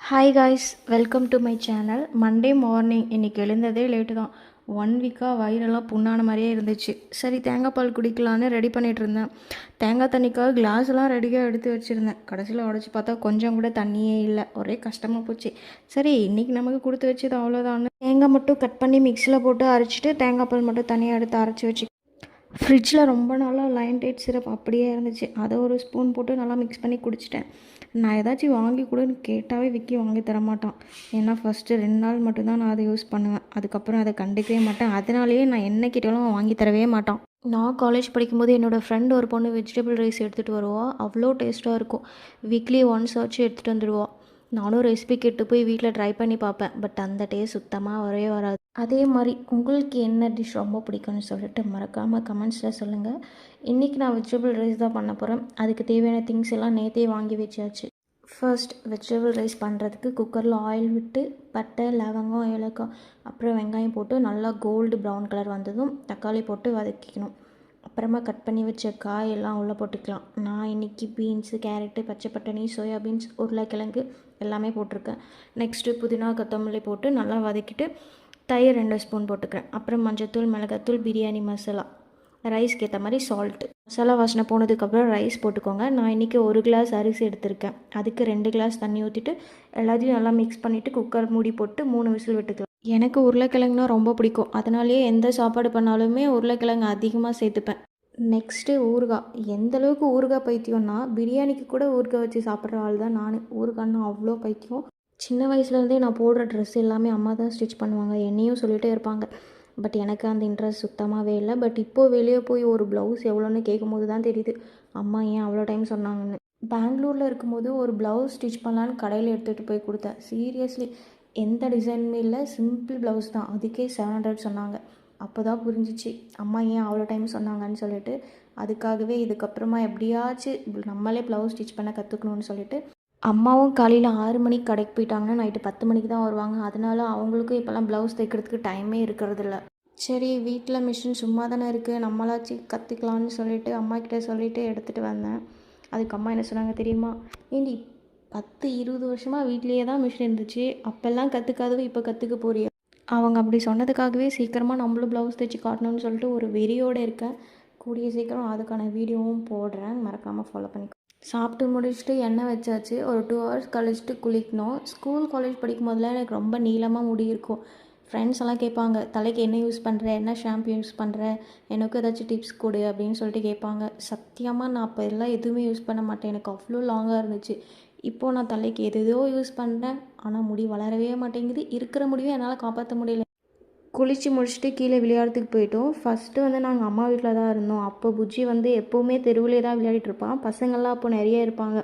Hi guys, welcome to my channel. Monday morning இன்றைக்கி எழுந்ததே late தான். 1 வீக்காக வயிறெல்லாம் புண்ணான மாதிரியே இருந்துச்சு. சரி, தேங்காய் பால் குடிக்கலான்னு ரெடி பண்ணிகிட்டு இருந்தேன். தேங்காய் தண்ணிக்காக கிளாஸ்லாம் ரெடியாக எடுத்து வச்சுருந்தேன். கடைசியில் உடச்சி பார்த்தா கொஞ்சம் கூட தண்ணியே இல்லை. ஒரே கஷ்டமாக போச்சு. சரி, இன்றைக்கி நமக்கு கொடுத்து வச்சது அவ்வளோதான். தேங்காய் மட்டும் கட் பண்ணி மிக்சியில் போட்டு அரைச்சிட்டு தேங்காய் பால் மட்டும் தனியாக எடுத்து அரைச்சி வச்சு ஃப்ரிட்ஜில் ரொம்ப நாளாக லைன் டேட் சிரப் அப்படியே இருந்துச்சு. அதை ஒரு ஸ்பூன் போட்டு நல்லா மிக்ஸ் பண்ணி குடிச்சிட்டேன். நான் ஏதாச்சும் வாங்கி கொடுன்னு கேட்டாவே விக்கி வாங்கி தரமாட்டான். ஏன்னா ஃபஸ்ட்டு 2 நாள் மட்டும்தான் நான் அதை யூஸ் பண்ணுவேன். அதுக்கப்புறம் அதை கண்டுக்கவே மாட்டேன். அதனாலேயே நான் என்ன கேட்டாலும் வாங்கி தரவே மாட்டான். நான் காலேஜ் படிக்கும்போது என்னோடய ஃப்ரெண்ட் ஒரு பொண்ணு வெஜிடபிள் ரைஸ் எடுத்துகிட்டு வருவாள். அவ்வளோ டேஸ்ட்டாக இருக்கும். வீக்லி ஒன்ஸ் ஆச்சு எடுத்துகிட்டு வந்துடுவாள். நானும் ரெசிபி கேட்டு போய் வீட்டில் ட்ரை பண்ணி பார்ப்பேன். பட் அந்த டேஸ்ட் சுத்தமாக வரவே வராது. அதே மாதிரி உங்களுக்கு என்ன டிஷ் ரொம்ப பிடிக்கும்னு சொல்லிட்டு மறக்காமல் கமெண்ட்ஸில் சொல்லுங்கள். இன்றைக்கி நான் வெஜிடபிள் ரைஸ் தான் பண்ண போகிறேன். அதுக்கு தேவையான திங்ஸ் எல்லாம் நேற்றே வாங்கி வச்சாச்சு. ஃபர்ஸ்ட் வெஜிடபிள் ரைஸ் பண்ணுறதுக்கு குக்கரில் ஆயில் விட்டு பட்டை, லவங்கம், ஏலக்காய், அப்புறம் வெங்காயம் போட்டு நல்லா கோல்டு ப்ரௌன் கலர் வந்ததும் தக்காளி போட்டு வதக்கிக்கணும். அப்புறமா கட் பண்ணி வச்ச காயெல்லாம் உள்ளே போட்டுக்கலாம். நான் இன்றைக்கி பீன்ஸு, கேரட்டு, பச்சை பட்டாணி, சோயா பீன்ஸ், உருளைக்கிழங்கு எல்லாமே போட்டிருக்கேன். நெக்ஸ்ட்டு புதினா, கொத்தமல்லி போட்டு நல்லா வதக்கிட்டு தயிர் 2 ஸ்பூன் போட்டுக்கிறேன். அப்புறம் மஞ்சத்தூள், மிளகாத்தூள், பிரியாணி மசாலா, ரைஸ்க்கு ஏற்ற மாதிரி சால்ட்டு. மசாலா வாசனை போனதுக்கப்புறம் ரைஸ் போட்டுக்கோங்க. நான் இன்றைக்கி 1 கிளாஸ் அரிசி எடுத்திருக்கேன். அதுக்கு 2 கிளாஸ் தண்ணி ஊற்றிட்டு எல்லாத்தையும் நல்லா மிக்ஸ் பண்ணிவிட்டு குக்கர் மூடி போட்டு 3 விசில் விட்டுக்கலாம். எனக்கு உருளைக்கிழங்குனா ரொம்ப பிடிக்கும். அதனாலேயே எந்த சாப்பாடு பண்ணாலுமே உருளைக்கிழங்கு அதிகமாக சேர்த்துப்பேன். நெக்ஸ்ட்டு ஊறுகாய். எந்தளவுக்கு ஊறுகாய் பைத்தியம்னா பிரியாணிக்கு கூட ஊறுகாய் வச்சு சாப்பிட்ற ஆள் தான் நான். ஊறுகாய்னா அவ்வளோ பைத்தியம். சின்ன வயசுலேருந்தே நான் போடுற ட்ரெஸ் எல்லாமே அம்மா தான் ஸ்டிச் பண்ணுவாங்க. என்னையும் சொல்லிகிட்டே இருப்பாங்க. பட் எனக்கு அந்த இன்ட்ரெஸ்ட் சுத்தமாகவே இல்லை. பட் இப்போது வெளியே போய் ஒரு ப்ளவுஸ் எவ்வளோன்னு கேட்கும்போது தான் தெரியுது அம்மா ஏன் அவ்வளோ டைம் சொன்னாங்கன்னு. பெங்களூரில் இருக்கும்போது ஒரு ப்ளவுஸ் ஸ்டிச் பண்ணலான்னு கடையில் எடுத்துகிட்டு போய் கொடுத்தேன். சீரியஸ்லி எந்த டிசைனுமே இல்லை, சிம்பிள் ப்ளவுஸ் தான். அதுக்கே 700 சொன்னாங்க. அப்போ தான் புரிஞ்சிச்சு அம்மா ஏன் அவ்வளோ டைம் சொன்னாங்கன்னு சொல்லிட்டு. அதுக்காகவே இதுக்கப்புறமா எப்படியாச்சும் நம்மளே ப்ளவுஸ் ஸ்டிச் பண்ண கற்றுக்கணுன்னு சொல்லிட்டு அம்மாவும் காலையில் 6 மணிக்கு கடைக்கு போயிட்டாங்கன்னா நைட்டு 10 மணிக்கு தான் வருவாங்க. அதனால அவங்களுக்கும் இப்போல்லாம் ப்ளவுஸ் தைக்கிறதுக்கு டைமே இருக்கிறதில்ல. சரி, வீட்டில் மிஷின் சும்மா தானே இருக்குது, நம்மளாச்சும் கற்றுக்கலான்னு சொல்லிட்டு அம்மாக்கிட்ட சொல்லிவிட்டு எடுத்துகிட்டு வந்தேன். அதுக்கு அம்மா என்ன சொன்னாங்க தெரியுமா? ஏண்டி 10-20 வருஷமாக வீட்லேயே தான் மிஷின் இருந்துச்சு, அப்போல்லாம் கற்றுக்காதவ இப்போ கற்றுக்க போறியா? அவங்க அப்படி சொன்னதுக்காகவே சீக்கிரமாக நம்மளும் ப்ளவுஸ் தைச்சி காட்டணும்னு சொல்லிட்டு ஒரு வெறியோடு இருக்கேன். கூடிய சீக்கிரம் அதுக்கான வீடியோவும் போடுறேன். மறக்காமல் ஃபாலோ பண்ணிக்கோ. சாப்பிட்டு முடிச்சுட்டு எண்ணெய் வச்சாச்சு. ஒரு 2 ஹவர்ஸ் கழிச்சிட்டு குளிக்கணும். ஸ்கூல் காலேஜ் படிக்கும் போதெல்லாம் எனக்கு ரொம்ப நீளமாக முடி இருக்கும். ஃப்ரெண்ட்ஸ் எல்லாம் கேட்பாங்க, தலைக்கு என்ன யூஸ் பண்ணுற, என்ன ஷாம்பு யூஸ் பண்ணுற, எனக்கும் ஏதாச்சும் டிப்ஸ் கொடு அப்படின்னு சொல்லிட்டு கேட்பாங்க. சத்தியமாக நான் அப்போ எல்லாம் எதுவுமே யூஸ் பண்ண மாட்டேன். எனக்கு அவ்வளோ லாங்காக இருந்துச்சு. இப்போது நான் தலைக்கு எதோ யூஸ் பண்ணுறேன். ஆனால் முடி வளரவே மாட்டேங்குது. இருக்கிற முடிவும் என்னால் காப்பாற்ற முடியல. குளித்து முடிச்சுட்டு கீழே விளையாடுறதுக்கு போயிட்டோம். ஃபஸ்ட்டு நாங்கள் அம்மா வீட்டில் தான் இருந்தோம். அப்போ புஜ்ஜி எப்போவுமே தெருவிலே தான் விளையாடிட்டுருப்பான். பசங்கள்லாம் அப்போ நிறைய இருப்பாங்க.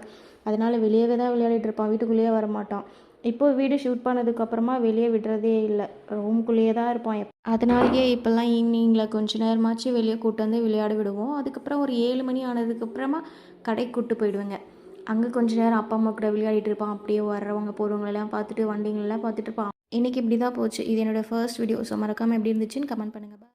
அதனால் வெளியவே தான் விளையாடிட்டுருப்பான். வீட்டுக்குள்ளேயே வரமாட்டான். இப்போது வீடு ஷூட் பண்ணதுக்கப்புறமா வெளியே விடுறதே இல்லை. ரூம்குள்ளேயே தான் இருப்பான். அதனாலேயே இப்போல்லாம் ஈவினிங்கில் கொஞ்சம் நேரமாச்சு வெளியே கூட்டு வந்து விளையாட விடுவோம். அதுக்கப்புறம் ஒரு 7 மணி ஆனதுக்கப்புறமா கடைக்கு கூப்பிட்டு போயிடுவேங்க. அங்கே கொஞ்சம் நேரம் அப்பா அம்மா கூட விளையாடிட்டு இருப்பான். அப்படியே வர்றவங்க போகிறவங்களெல்லாம் பார்த்துட்டு வண்டிங்களெல்லாம் பார்த்துட்டு இருப்பான். இன்றைக்கி இப்படி தான் போச்சு. இது என்னோடய ஃபர்ஸ்ட் வீடியோ. ஸோ மறக்காமல் எப்படி இருந்துச்சுன்னு கமெண்ட் பண்ணுங்கள்.